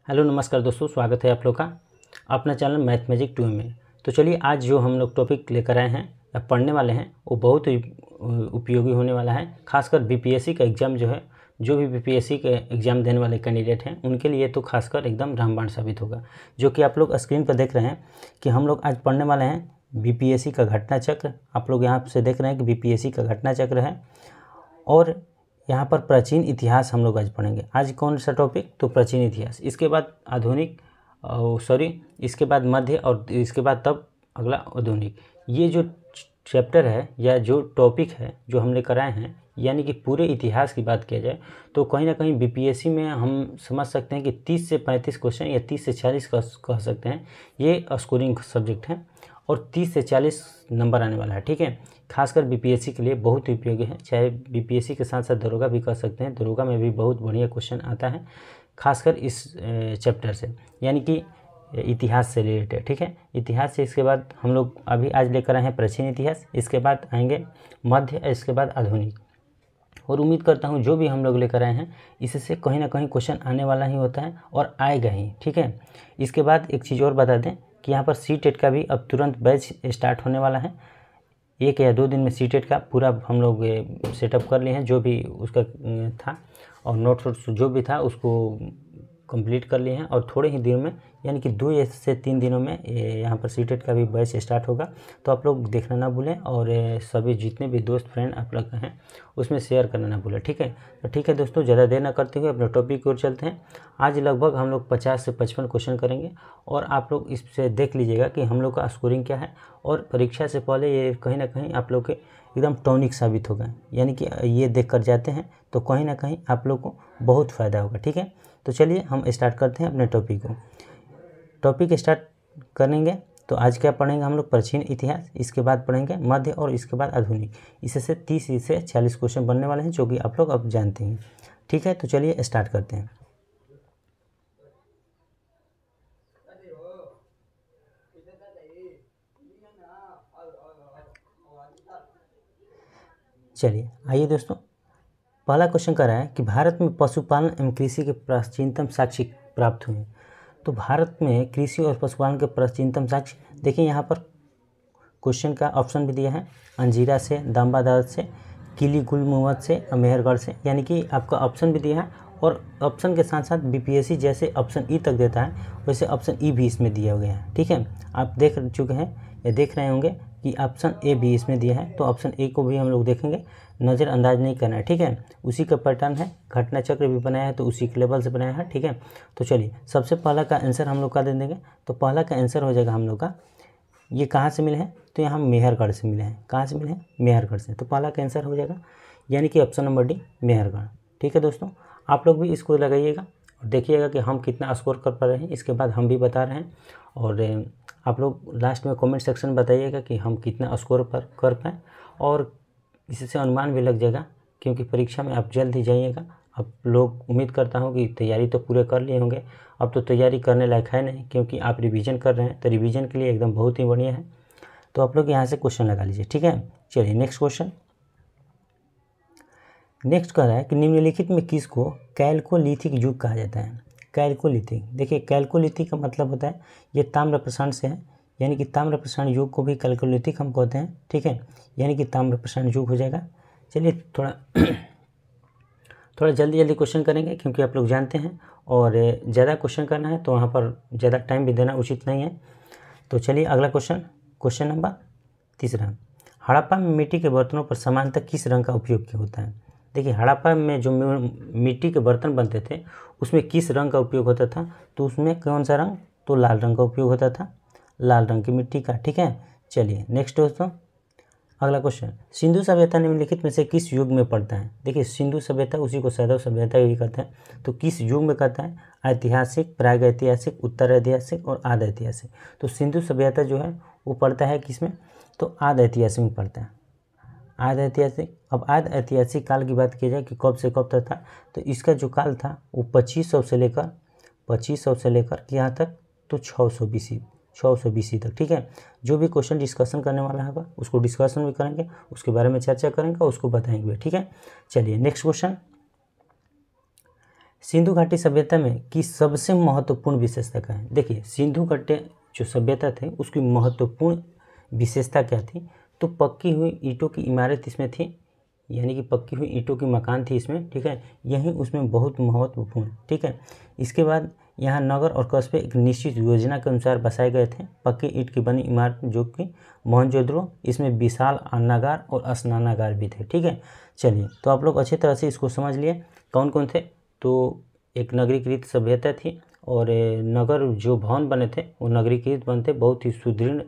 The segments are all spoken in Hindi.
हेलो नमस्कार दोस्तों, स्वागत है आप लोग का अपना चैनल मैथ मैजिक 2 में। तो चलिए आज जो हम लोग टॉपिक लेकर आए हैं या पढ़ने वाले हैं वो बहुत ही उपयोगी होने वाला है। खासकर बीपीएससी का एग्ज़ाम जो है, जो भी बीपीएससी के एग्ज़ाम देने वाले कैंडिडेट हैं उनके लिए तो खासकर एकदम रामबाण साबित होगा। जो कि आप लोग स्क्रीन पर देख रहे हैं कि हम लोग आज पढ़ने वाले हैं बीपीएससी का घटना चक्र। आप लोग यहाँ से देख रहे हैं कि बीपीएससी का घटना चक्र है और यहाँ पर प्राचीन इतिहास हम लोग आज पढ़ेंगे। आज कौन सा टॉपिक? तो प्राचीन इतिहास। इसके बाद आधुनिक इसके बाद मध्य और इसके बाद तब अगला आधुनिक। ये जो चैप्टर है या जो टॉपिक है जो हमने कराए हैं, यानी कि पूरे इतिहास की बात किया जाए तो कहीं ना कहीं बीपीएससी में हम समझ सकते हैं कि 30 से 35 क्वेश्चन या 30 से 40 कह सकते हैं, ये स्कोरिंग सब्जेक्ट है और 30 से 40 नंबर आने वाला है। ठीक है, खासकर बीपीएससी के लिए बहुत ही उपयोगी है। चाहे बीपीएससी के साथ साथ दरोगा भी कर सकते हैं, दरोगा में भी बहुत बढ़िया क्वेश्चन आता है खासकर इस चैप्टर से, यानी कि इतिहास से रिलेटेड। ठीक है, इतिहास से इसके बाद हम लोग अभी आज लेकर आए हैं प्राचीन इतिहास, इसके बाद आएंगे मध्य, इसके बाद आधुनिक। और उम्मीद करता हूँ जो भी हम लोग लेकर आए हैं इससे कहीं ना कहीं क्वेश्चन आने वाला ही होता है और आएगा ही। ठीक है, इसके बाद एक चीज़ और बता दें कि यहाँ पर सी-टेट का भी अब तुरंत बैच स्टार्ट होने वाला है। 1 या 2 दिन में सी-टेट का पूरा हम लोग सेटअप कर लिए हैं, जो भी उसका था और नोट्स जो भी था उसको कंप्लीट कर लिए हैं और थोड़े ही दिन में यानी कि 2 से 3 दिनों में यहाँ पर सी-टेट का भी बैच स्टार्ट होगा। तो आप लोग देखना ना भूलें और सभी जितने भी दोस्त फ्रेंड आप लोग हैं उसमें शेयर करना ना भूलें। ठीक है, तो ठीक है दोस्तों, ज़्यादा देर ना करते हुए अपने टॉपिक की ओर चलते हैं। आज लगभग हम लोग 50 से 55 क्वेश्चन करेंगे और आप लोग इससे देख लीजिएगा कि हम लोग का स्कोरिंग क्या है। और परीक्षा से पहले ये कहीं ना कहीं आप लोग के एकदम टॉनिक साबित होगा, यानी कि ये देख कर जाते हैं तो कहीं ना कहीं आप लोग को बहुत फ़ायदा होगा। ठीक है, तो चलिए हम स्टार्ट करते हैं अपने टॉपिक को। टॉपिक स्टार्ट करेंगे तो आज क्या पढ़ेंगे हम लोग? प्राचीन इतिहास, इसके बाद पढ़ेंगे मध्य और इसके बाद आधुनिक। इससे 30 से 40 क्वेश्चन बनने वाले हैं, जो कि आप लोग अब जानते हैं। ठीक है, तो चलिए स्टार्ट करते हैं। चलिए आइए दोस्तों, पहला क्वेश्चन कर रहा है कि भारत में पशुपालन एवं कृषि के प्राचीनतम साक्ष्य प्राप्त हुए। तो भारत में कृषि और पशुपालन के प्राचीनतम साक्ष्य, देखिए यहाँ पर क्वेश्चन का ऑप्शन भी दिया है, अंजीरा से, दाम्बादाद से, किली गुलमुहम्मद से, मेहरगढ़ से, यानी कि आपका ऑप्शन भी दिया है। और ऑप्शन के साथ साथ बीपीएससी जैसे ऑप्शन ई तक देता है वैसे ऑप्शन ई भी इसमें दिया गया है। ठीक है, आप देख चुके हैं या देख रहे होंगे कि ऑप्शन ए भी इसमें दिया है, तो ऑप्शन ए को भी हम लोग देखेंगे, नज़रअंदाज नहीं करना है। ठीक है, उसी का पैटर्न है, घटना चक्र भी बनाया है तो उसी के लेवल से बनाया है। ठीक है, तो चलिए सबसे पहला का आंसर हम लोग का दे देंगे। तो पहला का आंसर हो जाएगा हम लोग का, ये कहाँ से मिले हैं? तो यहाँ मेहरगढ़ से मिले हैं। कहाँ से मिले हैं? मेहरगढ़ से। तो पहला का आंसर हो जाएगा यानी कि ऑप्शन नंबर डी, मेहरगढ़। ठीक है दोस्तों, आप लोग भी इसको लगाइएगा और देखिएगा कि हम कितना स्कोर कर पा रहे हैं, इसके बाद हम भी बता रहे हैं। और आप लोग लास्ट में कमेंट सेक्शन बताइएगा कि हम कितना स्कोर पर कर पाएँ, और इससे अनुमान भी लग जाएगा क्योंकि परीक्षा में आप जल्द ही जाइएगा। आप लोग उम्मीद करता हूँ कि तैयारी तो पूरे कर लिए होंगे, अब तो तैयारी करने लायक है नहीं क्योंकि आप रिवीजन कर रहे हैं, तो रिवीजन के लिए एकदम बहुत ही बढ़िया है। तो आप लोग यहाँ से क्वेश्चन लगा लीजिए। ठीक है, चलिए नेक्स्ट क्वेश्चन। नेक्स्ट कह रहा है कि निम्नलिखित में किसको कैल्कोलिथिक युग कहा जाता है? कैल्कोलिथिक, देखिए कैल्कोलिथिक का मतलब होता है ये ताम्र प्रसारण से है, यानी कि ताम्र प्रसारण युग को भी कैल्कोलिथिक हम कहते हैं। ठीक है, यानी कि ताम्र प्रसारण युग हो जाएगा। चलिए थोड़ा जल्दी क्वेश्चन करेंगे क्योंकि आप लोग जानते हैं और ज़्यादा क्वेश्चन करना है तो वहाँ पर ज़्यादा टाइम भी देना उचित नहीं है। तो चलिए अगला क्वेश्चन नंबर 3। हड़प्पा में मिट्टी के बर्तनों पर सामान्यतः किस रंग का उपयोग किया होता है? देखिए हड़प्पा में जो मिट्टी के बर्तन बनते थे उसमें किस रंग का उपयोग होता था? तो उसमें कौन सा रंग? तो लाल रंग का उपयोग होता था, लाल रंग की मिट्टी का। ठीक है, चलिए नेक्स्ट दोस्तों अगला क्वेश्चन, सिंधु सभ्यता निम्नलिखित में से किस युग में पड़ता है? देखिए सिंधु सभ्यता उसी को सैंधव सभ्यता भी कहते हैं, तो किस युग में कहता है? ऐतिहासिक, प्रागैतिहासिक, उत्तर ऐतिहासिक और आद ऐतिहासिक। तो सिंधु सभ्यता जो है वो पड़ता है किस में? तो आद ऐतिहासिक में पड़ता है, आद ऐतिहासिक। अब आद ऐतिहासिक काल की बात की जाए कि कब से कब तक था, तो इसका जो काल था वो 2500 से लेकर यहाँ तक तो 600 BC तक। ठीक है, जो भी क्वेश्चन डिस्कशन करने वाला होगा उसको डिस्कशन भी करेंगे, उसके बारे में चर्चा करेंगे, उसको बताएंगे। ठीक है, चलिए नेक्स्ट क्वेश्चन। सिंधु घाटी सभ्यता में की सबसे महत्वपूर्ण विशेषता क्या है? देखिए सिंधु घाटी जो सभ्यता थे उसकी महत्वपूर्ण विशेषता क्या थी? तो पक्की हुई ईंटों की इमारत इसमें थी, यानी कि पक्की हुई ईंटों की मकान थी इसमें, ठीक है, यही उसमें बहुत महत्वपूर्ण, ठीक है। इसके बाद यहाँ नगर और कस्बे एक निश्चित योजना के अनुसार बसाए गए थे। पक्की ईंट की बनी इमारत जो कि मोहनजोदड़ो, इसमें विशाल अन्नागार और स्नानागार भी थे, ठीक है। चलिए, तो आप लोग अच्छी तरह से इसको समझ लिए कौन कौन थे। तो एक नगरीकृत सभ्यता थी और नगर जो भवन बने थे वो नगरीकृत बने थे, बहुत ही सुदृढ़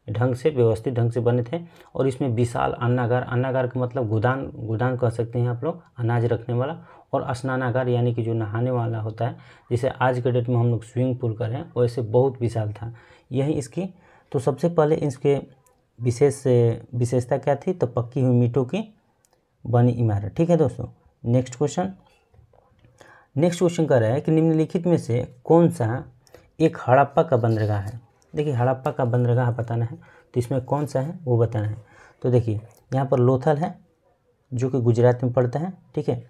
ढंग से, व्यवस्थित ढंग से बने थे। और इसमें विशाल अन्नागार, अन्नागार का मतलब गोदान, गोदान कह सकते हैं आप लोग, अनाज रखने वाला। और स्नानागार यानी कि जो नहाने वाला होता है, जैसे आज के डेट में हम लोग स्विमिंग पूल कर रहे हैं, वैसे बहुत विशाल था यही इसकी। तो सबसे पहले इसके विशेषता क्या थी? तो पक्की हुई ईंटों की बनी इमारत, ठीक है दोस्तों। नेक्स्ट क्वेश्चन कर रहा है कि निम्नलिखित में से कौन सा एक हड़प्पा का बंदरगाह है? देखिए हड़प्पा का बंदरगाह बताना है, तो इसमें कौन सा है वो बताना है। तो देखिए यहाँ पर लोथल है जो कि गुजरात में पड़ता है, ठीक है।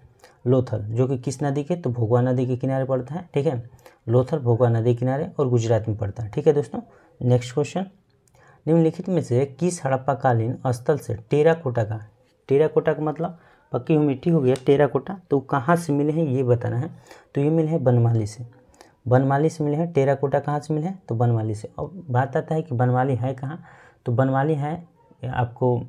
लोथल जो कि किस नदी के? तो भोगवा नदी के किनारे पड़ता है, ठीक है। लोथल भोगवा नदी किनारे और गुजरात में पड़ता है, ठीक है दोस्तों। नेक्स्ट क्वेश्चन, निम्नलिखित में से किस हड़प्पाकालीन स्थल से टेराकोटा का मतलब पक्की हुई मिट्टी हो गया टेराकोटा, तो कहाँ से मिले हैं ये बताना है। तो ये मिले हैं बनमाली से, बनमाली से मिले हैं। टेराकोटा कहाँ से मिले हैं? तो बनमाली से। अब बात आता है कि बनमाली है कहाँ? तो बनमाली है आपको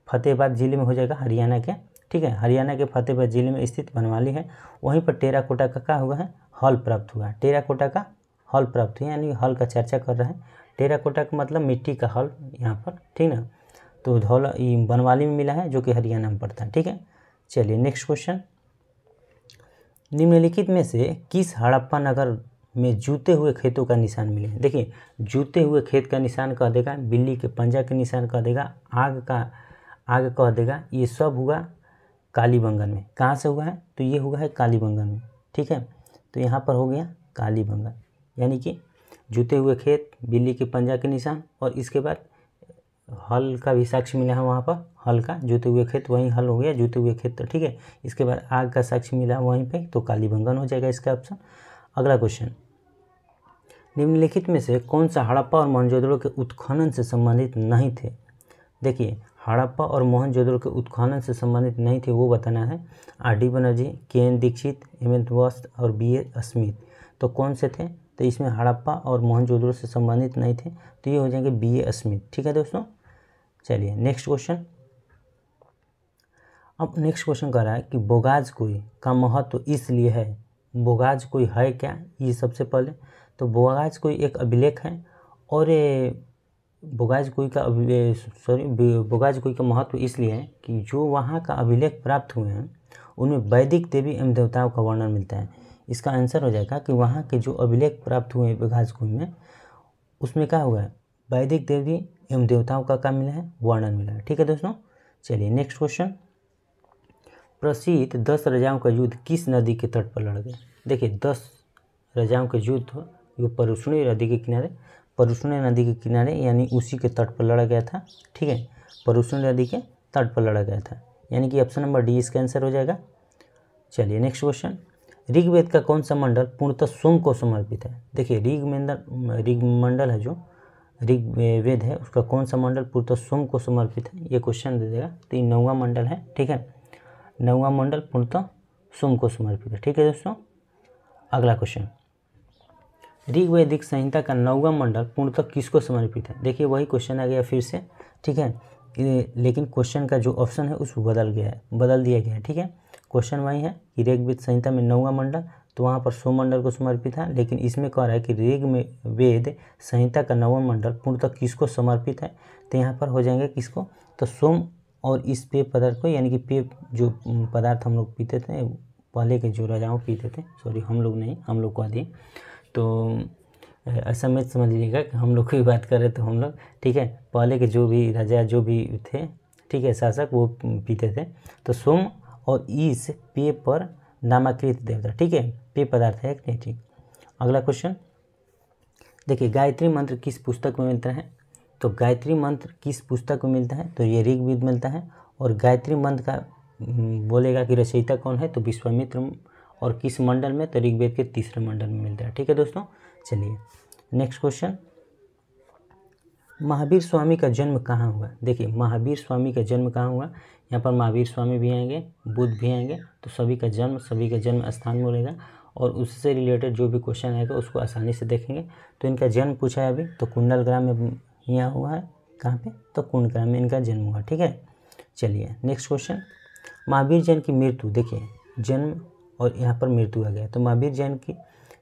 फतेहाबाद ज़िले में हो जाएगा, हरियाणा के, ठीक है। हरियाणा के फतेहाबाद ज़िले में स्थित बनमाली है। वहीं पर टेराकोटा का क्या हुआ है? हल प्राप्त हुआ है। टेराकोटा का हल प्राप्त हुआ, यानी हल का चर्चा कर रहा है। टेराकोटा का मतलब मिट्टी का हल यहाँ पर, ठीक ना। तो धौला बनमाली में मिला है जो कि हरियाणा में पड़ता है, ठीक है। चलिए नेक्स्ट क्वेश्चन, निम्नलिखित में से किस हड़प्पा नगर में जूते हुए खेतों का निशान मिले हैं? देखिए जूते हुए खेत का निशान कह देगा, बिल्ली के पंजा का निशान कह देगा, आग कह देगा। ये सब हुआ कालीबंगन में। कहाँ से हुआ है? तो ये हुआ है कालीबंगन में, ठीक है। तो यहाँ पर हो गया कालीबंगन, यानी कि जूते हुए खेत, बिल्ली के पंजा के निशान, और इसके बाद हल का भी साक्ष्य मिला है वहाँ पर, हल का, जूते हुए खेत वहीं हल हो गया, जूते हुए खेत, तो ठीक है। इसके बाद आग का साक्ष्य मिला वहीं पे, तो कालीबंगन हो जाएगा इसका ऑप्शन। अगला क्वेश्चन, निम्नलिखित में से कौन सा हड़प्पा और मोहनजोदड़ो के उत्खनन से संबंधित नहीं थे? देखिए हड़प्पा और मोहनजोदड़ो के उत्खनन से संबंधित नहीं थे वो बताना है। R.D. बनर्जी, K.N. दीक्षित, हेमंत वस्त और B.A. स्मिथ। तो कौन से थे? तो इसमें हड़प्पा और मोहनजोदड़ो से संबंधित नहीं थे, तो ये हो जाएंगे B.A. स्मिथ, ठीक है दोस्तों। चलिए नेक्स्ट क्वेश्चन। अब नेक्स्ट क्वेश्चन कह रहा है कि बोगाजकोई का महत्व इसलिए है। बोगाजकोई है क्या? ये सबसे पहले तो बोगाजकोई एक अभिलेख है, और बोगाजकोई का महत्व इसलिए है कि जो वहाँ का अभिलेख प्राप्त हुए हैं उनमें वैदिक देवी एवं देवताओं का वर्णन मिलता है। इसका आंसर हो जाएगा कि वहाँ के जो अभिलेख प्राप्त हुए हैं बोगाजकोई में, उसमें क्या हुआ है? वैदिक देवी एवं देवताओं का क्या मिला है? वर्णन मिला है, ठीक है दोस्तों। चलिए नेक्स्ट क्वेश्चन, प्रसिद्ध 10 राजाओं का युद्ध किस नदी के तट पर लड़ा गया? देखिए 10 राजाओं का युद्ध वो परुष्णी नदी के किनारे, परुष्णी नदी के किनारे यानी उसी के तट पर लड़ा गया था, ठीक है। परुष्णी नदी के तट पर लड़ा गया था, यानी कि ऑप्शन नंबर डी इसका आंसर हो जाएगा। चलिए नेक्स्ट क्वेश्चन, ऋग्वेद का कौन सा मंडल पूर्णतः सोम को समर्पित है? देखिए ऋग मंडल है जो ऋग्वेद है, उसका कौन सा मंडल पूर्णतः सोम को समर्पित है? ये क्वेश्चन दे देगा। तो ये 9वां मंडल है, ठीक है। 9वां मंडल पूर्णतः सोम को समर्पित है, ठीक है दोस्तों। अगला क्वेश्चन, ऋग्वैदिक संहिता का 9वां मंडल पूर्णतः किसको समर्पित है? देखिए वही क्वेश्चन आ गया फिर से, ठीक है। लेकिन क्वेश्चन का जो ऑप्शन है उसको बदल दिया गया है, ठीक है। क्वेश्चन वही है कि ऋग्वेद संहिता में 9वां मंडल, तो वहाँ पर सोम मंडल को समर्पित है, लेकिन इसमें कह रहा है कि ऋग्वेद संहिता का 9वां मंडल पूर्णतः किसको समर्पित है? तो यहाँ पर हो जाएंगे किसको? तो सोम और इस पेय पदार्थ को, यानी कि पेय जो पदार्थ हम लोग पीते थे पहले के जो राजाओं पीते थे, सॉरी हम लोग नहीं, हम लोग को आदि, तो ऐसा मत समझ लीजिएगा कि हम लोग की बात कर रहे तो हम लोग, ठीक है, पहले के जो भी राजा जो भी थे, ठीक है, शासक, वो पीते थे। तो सोम और इस पेय पर नामाकृत देवता, ठीक है, पेय पदार्थ है, नहीं, ठीक। अगला क्वेश्चन देखिए, गायत्री मंत्र किस पुस्तक में मिलता है? तो गायत्री मंत्र किस पुस्तक में मिलता है? तो ये ऋग्वेद मिलता है। और गायत्री मंत्र का बोलेगा कि रचयिता कौन है? तो विश्वामित्र और किस मंडल में, तो ऋग्वेद के तीसरे मंडल में मिलता है। ठीक है दोस्तों, चलिए नेक्स्ट क्वेश्चन, महावीर स्वामी का जन्म कहाँ हुआ। देखिए महावीर स्वामी का जन्म कहाँ हुआ, यहाँ पर महावीर स्वामी भी आएंगे, बुद्ध भी आएंगे, तो सभी का जन्म स्थान मिलेगा और उससे रिलेटेड जो भी क्वेश्चन आएगा उसको आसानी से देखेंगे। तो इनका जन्म पूछा है अभी, तो कुंडलग्राम में यहाँ हुआ है, कहाँ पे, तो कुंडग्राम में इनका जन्म हुआ। ठीक है, चलिए नेक्स्ट क्वेश्चन, महावीर जैन की मृत्यु। देखिए जन्म और यहाँ पर मृत्यु आ गया, तो महावीर जैन की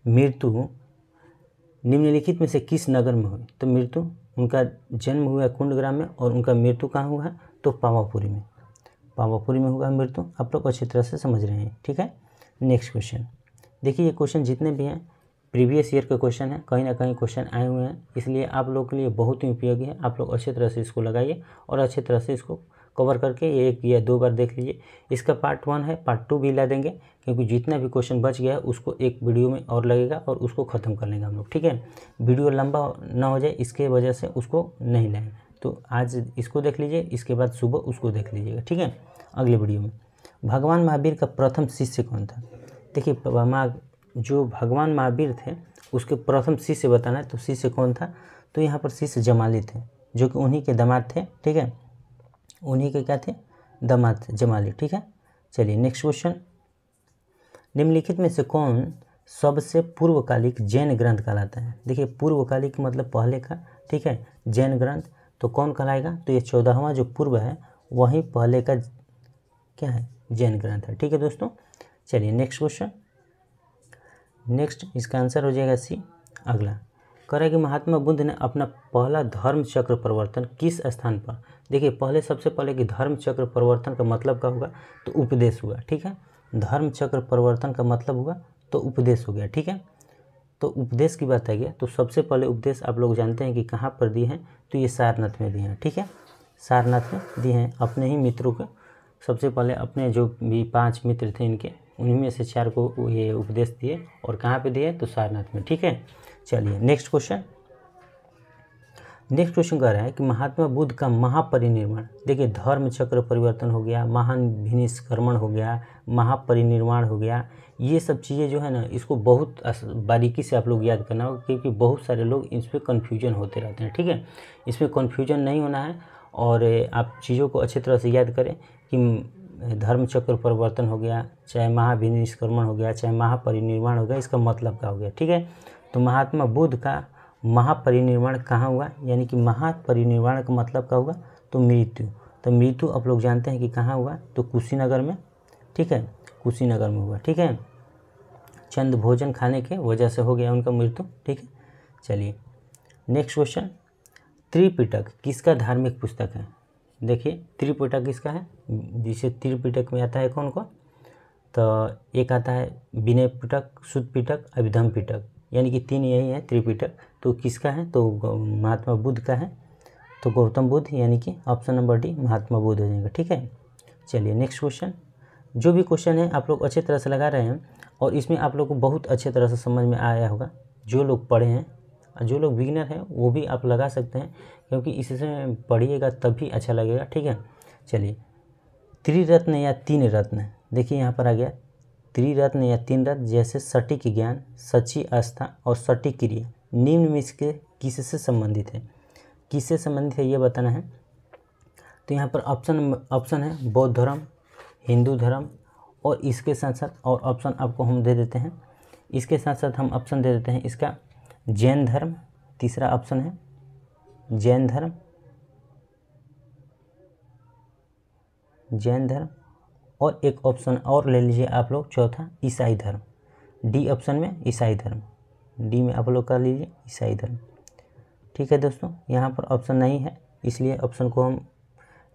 मृत्यु निम्नलिखित में से किस नगर में हुई। तो मृत्यु, उनका जन्म हुआ कुंडग्राम में और उनका मृत्यु कहाँ हुआ है, तो पावापुरी में, पावापुरी में हुआ मृत्यु। आप लोग अच्छी तरह से समझ रहे हैं। ठीक है, नेक्स्ट क्वेश्चन, देखिए ये क्वेश्चन जितने भी हैं प्रीवियस ईयर के क्वेश्चन हैं, कहीं ना कहीं क्वेश्चन आए हुए हैं, इसलिए आप लोग के लिए बहुत ही उपयोगी है। आप लोग अच्छी तरह से इसको लगाइए और अच्छी तरह से इसको कवर करके एक या दो बार देख लीजिए। इसका पार्ट 1 है, पार्ट 2 भी ला देंगे, क्योंकि जितना भी क्वेश्चन बच गया है उसको एक वीडियो में और लगेगा और उसको ख़त्म कर लेंगे हम लोग। ठीक है, वीडियो लंबा ना हो जाए इसके वजह से उसको नहीं लाएंगे। तो आज इसको देख लीजिए, इसके बाद सुबह उसको देख लीजिएगा। ठीक है, अगले वीडियो में भगवान महावीर का प्रथम शिष्य कौन था। देखिए जो भगवान महावीर थे उसके प्रथम शिष्य बताना है, तो शिष्य कौन था, तो यहाँ पर शिष्य जमाली थे, जो कि उन्हीं के दामाद थे। ठीक है, उन्हीं के क्या थे, दामाद थे, जमाली। ठीक है, चलिए नेक्स्ट क्वेश्चन, निम्नलिखित में से कौन सबसे पूर्वकालिक जैन ग्रंथ कहलाता है। देखिए पूर्वकालिक मतलब पहले का। ठीक है, जैन ग्रंथ तो कौन कहलाएगा, तो ये 14वां जो पूर्व है वही पहले का क्या है, जैन ग्रंथ है। ठीक है दोस्तों, चलिए नेक्स्ट क्वेश्चन, नेक्स्ट इसका आंसर हो जाएगा सी। अगला कह रहा है कि महात्मा बुद्ध ने अपना पहला धर्म चक्र परिवर्तन किस स्थान पर। देखिए पहले सबसे पहले कि धर्म चक्र परिवर्तन का मतलब क्या होगा, तो उपदेश हुआ। ठीक है, धर्म चक्र परिवर्तन का मतलब हुआ तो उपदेश हो गया। ठीक है, तो उपदेश की बात आ गया, तो सबसे पहले उपदेश आप लोग जानते हैं कि कहाँ पर दिए हैं, तो ये सारनाथ में दिए हैं। ठीक है, सारनाथ में दिए हैं, अपने ही मित्रों को सबसे पहले, अपने जो भी 5 मित्र थे इनके, उन्हीं में से 4 को ये उपदेश दिए और कहाँ पे दिए, तो सारनाथ में। ठीक है, चलिए नेक्स्ट क्वेश्चन, नेक्स्ट क्वेश्चन कह रहा है कि महात्मा बुद्ध का महापरिनिर्वाण। देखिए धर्म चक्र परिवर्तन हो गया, महान विनिष्क्रमण हो गया, महापरिनिर्वाण हो गया, ये सब चीज़ें जो है ना इसको बहुत बारीकी से आप लोग याद करना होगा, क्योंकि बहुत सारे लोग इस पर कन्फ्यूजन होते रहते हैं। ठीक है, इसमें कन्फ्यूजन नहीं होना है और आप चीज़ों को अच्छी तरह से याद करें कि धर्म चक्र परिवर्तन हो गया, चाहे महाविनिष्क्रमण हो गया, चाहे महापरिनिर्वाण हो गया, इसका मतलब क्या हो गया। ठीक है, तो महात्मा बुद्ध का महापरिनिर्वाण कहाँ हुआ, यानी कि महापरिनिर्वाण का मतलब क्या होगा, तो मृत्यु। तो मृत्यु आप लोग जानते हैं कि कहाँ हुआ, तो कुशीनगर में। ठीक है, कुशीनगर में हुआ। ठीक है, चंद भोजन खाने के वजह से हो गया उनका मृत्यु। ठीक है, चलिए नेक्स्ट क्वेश्चन, त्रिपिटक किसका धार्मिक पुस्तक है। देखिए त्रिपिटक किसका है, जिसे त्रिपिटक में आता है कौन कौन, तो एक आता है विनय पिटक, शुद्ध पिटक, अभिधम पिटक, यानी कि 3 यही है त्रिपिटक। तो किसका है, तो महात्मा बुद्ध का है, तो गौतम बुद्ध, यानी कि option number D Mahatma Buddha हो जाएगा। ठीक है, चलिए नेक्स्ट क्वेश्चन, जो भी क्वेश्चन है आप लोग अच्छे तरह से लगा रहे हैं और इसमें आप लोग को बहुत अच्छे तरह से समझ में आया होगा। जो लोग पढ़े हैं, जो लोग बिगिनर हैं वो भी आप लगा सकते हैं, क्योंकि इससे पढ़िएगा तभी अच्छा लगेगा। ठीक है, चलिए त्रिरत्न या 3 रत्न, देखिए यहाँ पर आ गया त्रिरत्न या 3 रत्न, जैसे सटीक ज्ञान, सच्ची आस्था और सटीक क्रिया, निम्न में इसके किससे संबंधित है, किससे संबंधित है ये बताना है। तो यहाँ पर ऑप्शन है बौद्ध धर्म, हिंदू धर्म और इसके साथ साथ और ऑप्शन आपको हम दे देते हैं, इसके साथ साथ हम ऑप्शन दे देते हैं इसका जैन धर्म, तीसरा ऑप्शन है जैन धर्म, जैन धर्म और एक ऑप्शन और ले लीजिए आप लोग चौथा ईसाई धर्म, डी ऑप्शन में ईसाई धर्म, डी में आप लोग कर लीजिए ईसाई धर्म। ठीक है दोस्तों, यहाँ पर ऑप्शन नहीं है इसलिए ऑप्शन को हम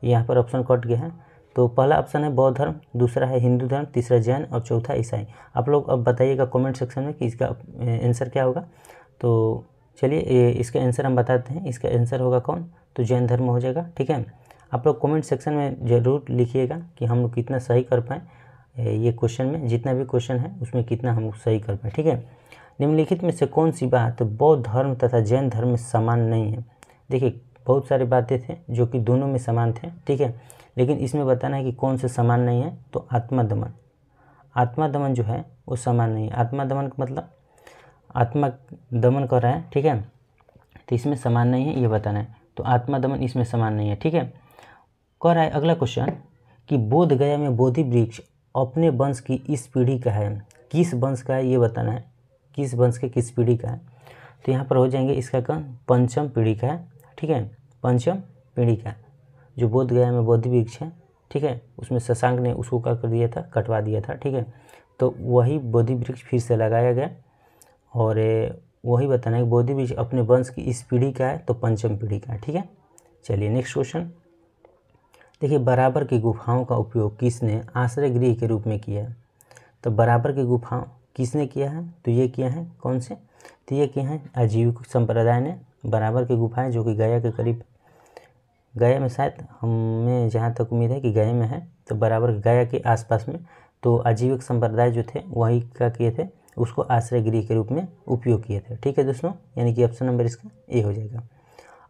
यहाँ पर ऑप्शन कट गया है। तो पहला ऑप्शन है बौद्ध धर्म, दूसरा है हिंदू धर्म, तीसरा जैन और चौथा ईसाई। आप लोग अब बताइएगा कमेंट सेक्शन में कि इसका आंसर क्या होगा। तो चलिए इसका आंसर हम बताते हैं, इसका आंसर होगा कौन, तो जैन धर्म हो जाएगा। ठीक है, आप लोग कमेंट सेक्शन में ज़रूर लिखिएगा कि हम लोग कितना सही कर पाएँ ये क्वेश्चन में, जितना भी क्वेश्चन है उसमें कितना हम सही कर पाएँ। ठीक है, निम्नलिखित में से कौन सी बात बौद्ध धर्म तथा जैन धर्म में समान नहीं है। देखिए बहुत सारी बातें थे जो कि दोनों में समान थे। ठीक है, लेकिन इसमें बताना है कि कौन से समान नहीं है। तो आत्मा दमन, आत्मा दमन जो है वो समान नहीं है। आत्मा दमन का मतलब आत्मा दमन कर रहा है, ठीक है, तो इसमें समान नहीं है ये बताना है। तो आत्मा दमन इसमें समान नहीं है, ठीक है। कह रहा है अगला क्वेश्चन कि बोध गया में बोधि वृक्ष अपने वंश की इस पीढ़ी का है, किस वंश का है ये बताना है, किस वंश के किस पीढ़ी का है। तो यहाँ पर हो जाएंगे इसका कौन, पंचम पीढ़ी का है, ठीक है, पंचम पीढ़ी का जो बोध गया में बोधि वृक्ष है, ठीक है, उसमें शशांक ने उसको क्या कर दिया था, कटवा दिया था, ठीक है। तो वही बोधि वृक्ष फिर से लगाया गया और वही बताना है कि बोधि वृक्ष अपने वंश की इस पीढ़ी का है तो पंचम पीढ़ी का है, ठीक है। चलिए नेक्स्ट क्वेश्चन देखिए, बराबर की गुफाओं का उपयोग किसने आश्रय गृह के रूप में किया है। तो बराबर की गुफाओं किसने किया है, तो ये किया है कौन से, तो ये किया है आजीविक संप्रदाय ने बराबर की गुफाएं, जो कि गया के करीब, गया में शायद हमें जहाँ तक उम्मीद है कि गया में है, तो बराबर गया के आसपास में, तो आजीविक संप्रदाय जो थे वही क्या किए थे, उसको आश्रय गृह के रूप में उपयोग किए थे, ठीक है दोस्तों, यानी कि ऑप्शन नंबर इसका ए हो जाएगा।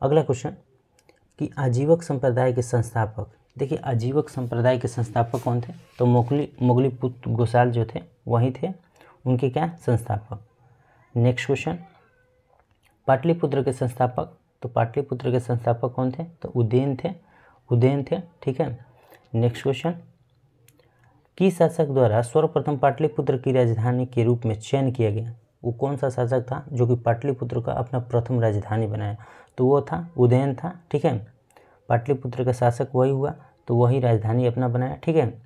अगला क्वेश्चन कि आजीवक संप्रदाय के संस्थापक, देखिए आजीवक संप्रदाय के संस्थापक कौन थे, तो मोगलीपुत्र गोसाल जो थे वही थे उनके क्या संस्थापक। नेक्स्ट क्वेश्चन पाटलिपुत्र के संस्थापक, तो पाटलिपुत्र के संस्थापक कौन थे, तो उदयन थे, ठीक है। नेक्स्ट क्वेश्चन किस शासक द्वारा सर्वप्रथम पाटलिपुत्र की राजधानी के रूप में चयन किया गया, वो कौन सा शासक था जो कि पाटलिपुत्र का अपना प्रथम राजधानी बनाया, तो वो था उदयन था, ठीक है। पाटलिपुत्र का शासक वही हुआ तो वही राजधानी अपना बनाया, ठीक है।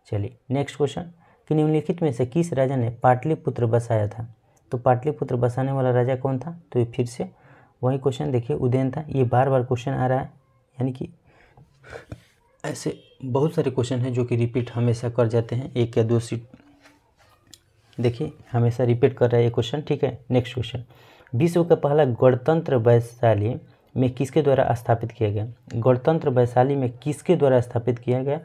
चलिए नेक्स्ट क्वेश्चन कि निम्नलिखित में से किस राजा ने पाटलिपुत्र बसाया था, तो पाटलिपुत्र बसाने वाला राजा कौन था, तो ये फिर से वही क्वेश्चन देखिए उदयन था। ये बार बार क्वेश्चन आ रहा है, यानी कि ऐसे बहुत सारे क्वेश्चन हैं जो कि रिपीट हमेशा कर जाते हैं, एक या दो सीट देखिए हमेशा रिपीट कर रहा है ये क्वेश्चन, ठीक है। नेक्स्ट क्वेश्चन विश्व का पहला गणतंत्र वैशाली में किसके द्वारा स्थापित किया गया, गणतंत्र वैशाली में किसके द्वारा स्थापित किया गया,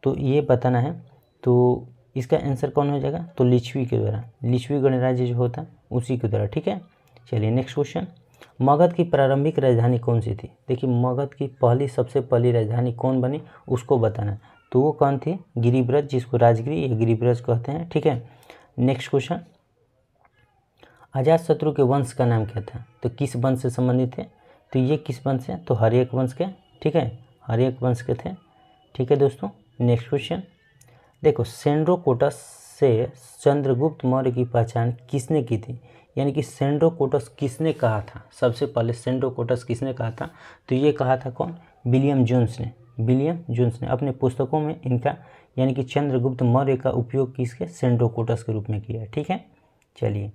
तो ये बताना है। तो इसका आंसर कौन हो जाएगा, तो लिच्छवी के द्वारा, लिच्छवी गणराज्य जो होता है उसी के द्वारा, ठीक है। चलिए नेक्स्ट क्वेश्चन मगध की प्रारंभिक राजधानी कौन सी थी, देखिए मगध की सबसे पहली राजधानी कौन बनी उसको बताना है, तो वो कौन थी, गिरिब्रज, जिसको राजगिरी या गिरिब्रज कहते हैं, ठीक है। नेक्स्ट क्वेश्चन अजातशत्रु के वंश का नाम क्या था, तो किस वंश से संबंधित थे, तो ये किस वंश से, तो हर्यक वंश के, ठीक है, हर्यक वंश के थे, ठीक है दोस्तों। नेक्स्ट क्वेश्चन देखो सेंड्रोकोटस से चंद्रगुप्त मौर्य की पहचान किसने की थी, यानी कि सेंड्रोकोटस किसने कहा था, सबसे पहले सेंड्रोकोटस किसने कहा था, तो ये कहा था कौन, विलियम जोन्स ने अपने पुस्तकों में इनका यानी कि चंद्रगुप्त मौर्य का उपयोग किसके, सेंड्रोकोटस के रूप में किया, ठीक है। चलिए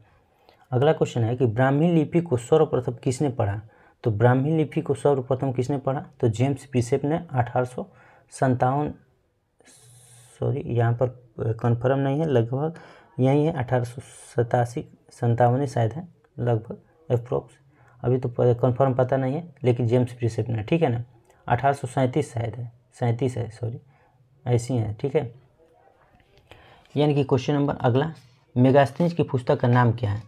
अगला क्वेश्चन है कि ब्राह्मी लिपि को सर्वप्रथम किसने पढ़ा, तो ब्राह्मी लिपि को सर्वप्रथम किसने पढ़ा, तो जेम्स प्रिसेप ने 1857, सॉरी यहाँ पर कन्फर्म नहीं है, लगभग यही है 1887 शायद है, लगभग अप्रोक्स, अभी तो कन्फर्म पता नहीं है, लेकिन जेम्स प्रिसेप ने, ठीक है ना, 1837 शायद है, 37 है, सॉरी ऐसी है, ठीक है। यानी कि क्वेश्चन नंबर अगला मेगास्थनीज की पुस्तक का नाम क्या है,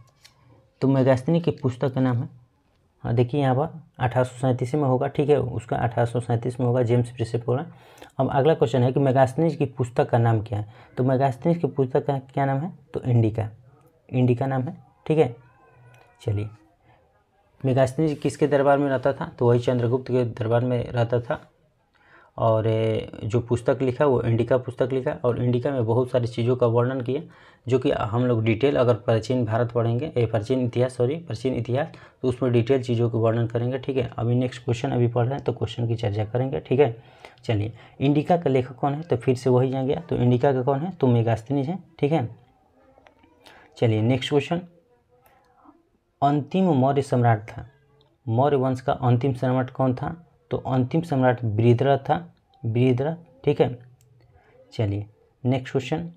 तो मेगास्थनी की पुस्तक का नाम है, हाँ देखिए यहाँ पर 1837 में होगा, ठीक है, उसका 1837 में होगा, जेम्स प्रिसेप होगा। अब अगला क्वेश्चन है कि मेगास्थनीज की पुस्तक का नाम क्या है, तो मेगास्थनीज की पुस्तक का क्या नाम है, तो इंडिका नाम है, ठीक है। चलिए मेगास्थनीज किसके दरबार में रहता था, तो वही चंद्रगुप्त के दरबार में रहता था, और जो पुस्तक लिखा वो इंडिका पुस्तक लिखा, और इंडिका में बहुत सारी चीज़ों का वर्णन किया जो कि हम लोग डिटेल अगर प्राचीन भारत पढ़ेंगे, प्राचीन इतिहास, तो उसमें डिटेल चीज़ों का वर्णन करेंगे, ठीक है। अभी नेक्स्ट क्वेश्चन अभी पढ़ रहे हैं तो क्वेश्चन की चर्चा करेंगे, ठीक है। चलिए इंडिका का लेखक कौन है, तो फिर से वही आ गया, तो इंडिका का कौन है, तो मेगास्थनीज है, ठीक है। चलिए नेक्स्ट क्वेश्चन अंतिम मौर्य सम्राट था, मौर्य वंश का अंतिम सम्राट कौन था, तो अंतिम सम्राट बृहद्रथ था, ठीक है। चलिए नेक्स्ट क्वेश्चन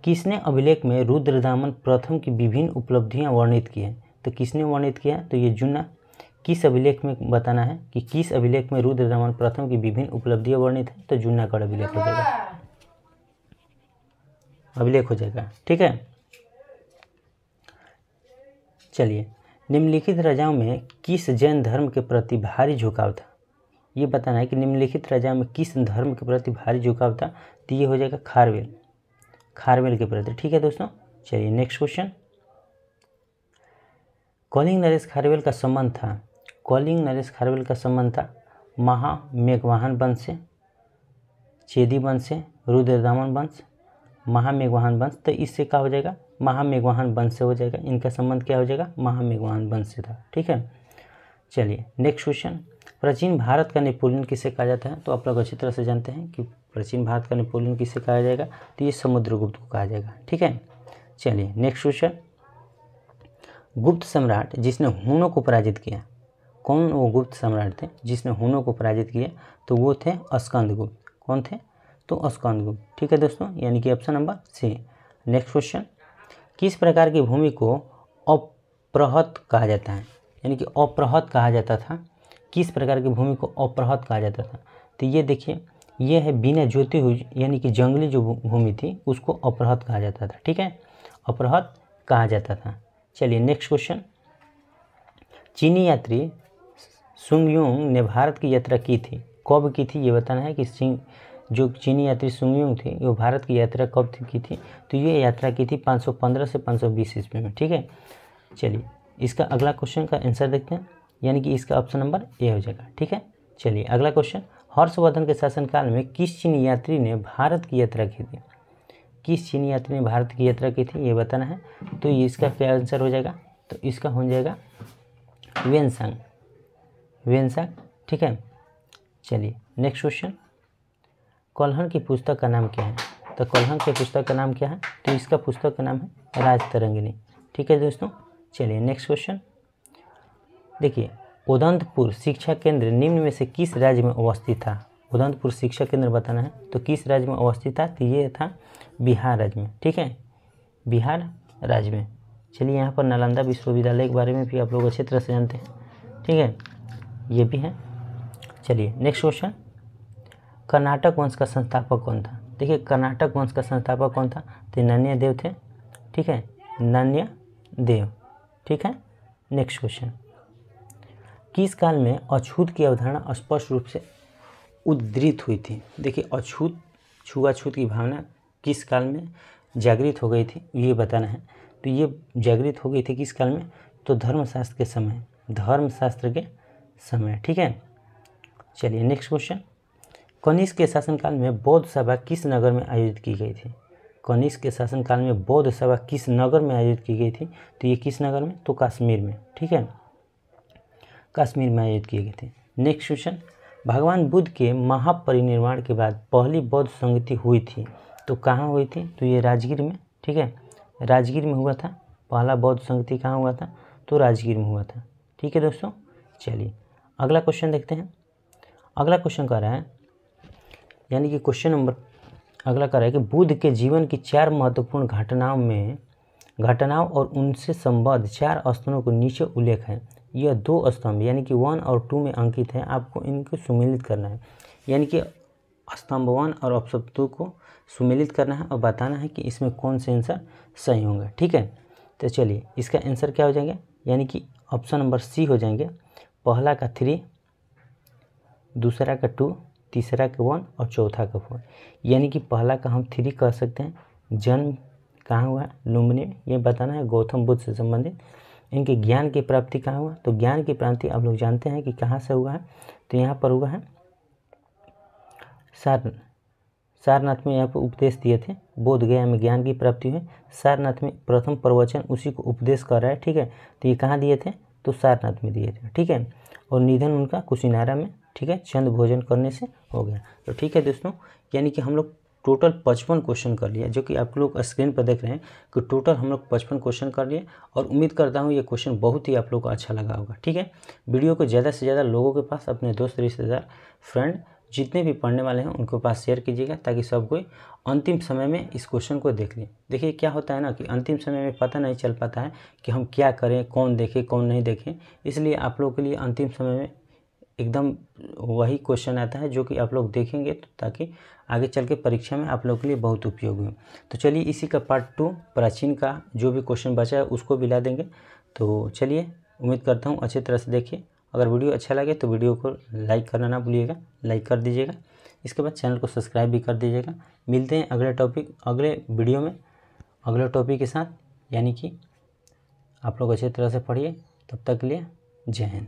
किसने अभिलेख में रुद्रदामन प्रथम की विभिन्न उपलब्धियां वर्णित की है, तो किसने वर्णित किया है, तो ये जुन्ना, किस अभिलेख में बताना है कि किस अभिलेख में रुद्रदामन प्रथम की विभिन्न उपलब्धियां वर्णित है, तो जूनागढ़ अभिलेख हो जाएगा, ठीक है। चलिए निम्नलिखित राजाओं में किस जैन धर्म के प्रति भारी झुकाव था, ये बताना है कि निम्नलिखित राजाओं में किस धर्म के प्रति भारी झुकाव था, तो ये हो जाएगा खारवेल के प्रति। ठीक है दोस्तों, चलिए next question. Calling Naresh Kharavela का संबंध था, कॉलिंग नरेश खारवेल का संबंध था महामेघवाहन वंश से, चेदी वंश से, रुद्रदामन वंश, महामेघवाहन वंश। तो इससे क्या हो जाएगा, महामेघवाहन वंश से हो जाएगा। इनका संबंध क्या हो जाएगा, महामेघवाहन वंश से था। ठीक है, चलिए नेक्स्ट क्वेश्चन। प्राचीन भारत का नेपोलियन किसे कहा जाता है? तो आप लोग अच्छी तरह से जानते हैं कि प्राचीन भारत का नेपोलियन किसे कहा जाएगा, तो ये समुद्रगुप्त को कहा जाएगा। ठीक है, चलिए नेक्स्ट क्वेश्चन। गुप्त सम्राट जिसने हुनों को पराजित किया, कौन वो गुप्त सम्राट थे जिसने हुनों को पराजित किया? तो वो थे स्कंदगुप्त। कौन थे? तो स्कंदगुप्त। ठीक है दोस्तों, यानी कि option number C. Next question. किस प्रकार की भूमि को अपृहत कहा जाता है? यानी कि अपृहत कहा जाता था। किस प्रकार की भूमि को अपृहत कहा जाता था? तो ये देखिए, ये है बिना जोती हुई, यानी कि जंगली जो भूमि थी उसको अपृहत कहा जाता था। ठीक है, अपृहत कहा जाता था। चलिए नेक्स्ट क्वेश्चन। चीनी यात्री सुंगयुंग ने भारत की यात्रा की थी, कब की थी ये बताना है कि जो चीनी यात्री सुंगयुंग थी वो भारत की यात्रा कब की थी? तो ये यात्रा की थी 515 से 520 ईस्वी में। ठीक है, चलिए इसका अगला क्वेश्चन का आंसर देखते हैं, यानी कि इसका ऑप्शन नंबर ए हो जाएगा। ठीक है, चलिए अगला क्वेश्चन। हर्षवर्धन के शासनकाल में किस चीनी यात्री ने भारत की यात्रा की थी? किस चीनी यात्री ने भारत की यात्रा की थी ये बताना है। तो ये इसका क्या आंसर हो जाएगा? तो इसका हो जाएगा वेनसांग, वेनसांग। ठीक है, चलिए नेक्स्ट क्वेश्चन। कल्हण की पुस्तक का नाम क्या है? तो कल्हण की पुस्तक का नाम क्या है? तो इसका पुस्तक का नाम है राजतरंगिणी। ठीक है दोस्तों, चलिए नेक्स्ट क्वेश्चन। देखिए, उदंतपुर शिक्षा केंद्र निम्न में से किस राज्य में अवस्थित था? उदंतपुर शिक्षा केंद्र बताना है, तो किस राज्य में अवस्थित था? तो ये था बिहार राज्य में। ठीक है, बिहार राज्य में। चलिए यहाँ पर नालंदा विश्वविद्यालय के बारे में भी आप लोग अच्छी तरह से जानते हैं। ठीक है, ये भी है। चलिए नेक्स्ट क्वेश्चन। कर्नाटक वंश का संस्थापक कौन था? देखिए, कर्नाटक वंश का संस्थापक कौन था? तो नन्य देव थे। ठीक है, नन्य देव। ठीक है, नेक्स्ट क्वेश्चन। किस काल में अछूत की अवधारणा स्पष्ट रूप से उद्धृत हुई थी? देखिए, अछूत छुआछूत की भावना किस काल में जागृत हो गई थी ये बताना है। तो ये जागृत हो गई थी किस काल में? तो धर्मशास्त्र के समय, धर्मशास्त्र के समय। ठीक है, चलिए नेक्स्ट क्वेश्चन। कनिष्क के शासनकाल में बौद्ध सभा किस नगर में आयोजित की गई थी? कनिष्क के शासनकाल में बौद्ध सभा किस नगर में आयोजित की गई थी? तो ये किस नगर में? तो कश्मीर में। ठीक है, कश्मीर में आयोजित की गई थी। Next question. भगवान बुद्ध के महापरिनिर्वाण के बाद पहली बौद्ध संगति हुई थी, तो कहाँ हुई थी? तो ये राजगीर में। ठीक है, राजगीर में हुआ था। पहला बौद्ध संगति कहाँ हुआ था? तो राजगीर में हुआ था। ठीक है दोस्तों, चलिए अगला क्वेश्चन देखते हैं। अगला क्वेश्चन कह रहा है, यानी कि क्वेश्चन नंबर अगला कह रहा है कि बुद्ध के जीवन की 4 महत्वपूर्ण घटनाओं और उनसे संबद्ध 4 स्तंभों को नीचे उल्लेख है। यह 2 स्तंभ यानी कि 1 और 2 में अंकित है, आपको इनको सुमेलित करना है। यानी कि स्तंभ 1 और स्तंभ 2 को सुमेलित करना है और बताना है कि इसमें कौन से आंसर सही होंगे। ठीक है, तो चलिए इसका आंसर क्या हो जाएंगे, यानी कि ऑप्शन नंबर सी हो जाएंगे। पहला का 3, दूसरा का 2, तीसरा का 1 और चौथा का 4। यानी कि पहला का हम 3 कह सकते हैं। जन्म कहाँ हुआ? लुम्बिनी में। ये बताना है गौतम बुद्ध से संबंधित। इनके ज्ञान की प्राप्ति कहाँ हुआ? तो ज्ञान की प्राप्ति आप लोग जानते हैं कि कहाँ से हुआ है, तो यहाँ पर हुआ है सारनाथ में। यहाँ पर उपदेश दिए थे, बोध गया में ज्ञान की प्राप्ति हुई। सारनाथ में प्रथम प्रवचन उसी को उपदेश कर रहा है। ठीक है, तो ये कहाँ दिए थे? तो सारनाथ में दिए थे। ठीक है, और निधन उनका कुशीनारा में। ठीक है, चंद भोजन करने से हो गया। तो ठीक है दोस्तों, यानी कि हम लोग टोटल 55 क्वेश्चन कर लिया, जो कि आप लोग स्क्रीन पर देख रहे हैं कि टोटल हम लोग 55 क्वेश्चन कर लिए। और उम्मीद करता हूँ ये क्वेश्चन बहुत ही आप लोग को अच्छा लगा होगा। ठीक है, वीडियो को ज़्यादा से ज़्यादा लोगों के पास, अपने दोस्त रिश्तेदार फ्रेंड जितने भी पढ़ने वाले हैं उनके पास शेयर कीजिएगा, ताकि सब कोई अंतिम समय में इस क्वेश्चन को देख लें। देखिए क्या होता है ना कि अंतिम समय में पता नहीं चल पाता है कि हम क्या करें, कौन देखे कौन नहीं देखें। इसलिए आप लोगों के लिए अंतिम समय में एकदम वही क्वेश्चन आता है जो कि आप लोग देखेंगे, तो ताकि आगे चल के परीक्षा में आप लोगों के लिए बहुत उपयोगी हो। तो चलिए इसी का पार्ट 2 प्राचीन का जो भी क्वेश्चन बचा है उसको भी ला देंगे। तो चलिए उम्मीद करता हूँ अच्छी तरह से देखिए। अगर वीडियो अच्छा लगे तो वीडियो को लाइक करना ना भूलिएगा, लाइक कर दीजिएगा। इसके बाद चैनल को सब्सक्राइब भी कर दीजिएगा, मिलते हैं अगले वीडियो में अगले टॉपिक के साथ। यानी कि आप लोग अच्छी तरह से पढ़िए। तब तक के लिए जय हिंद।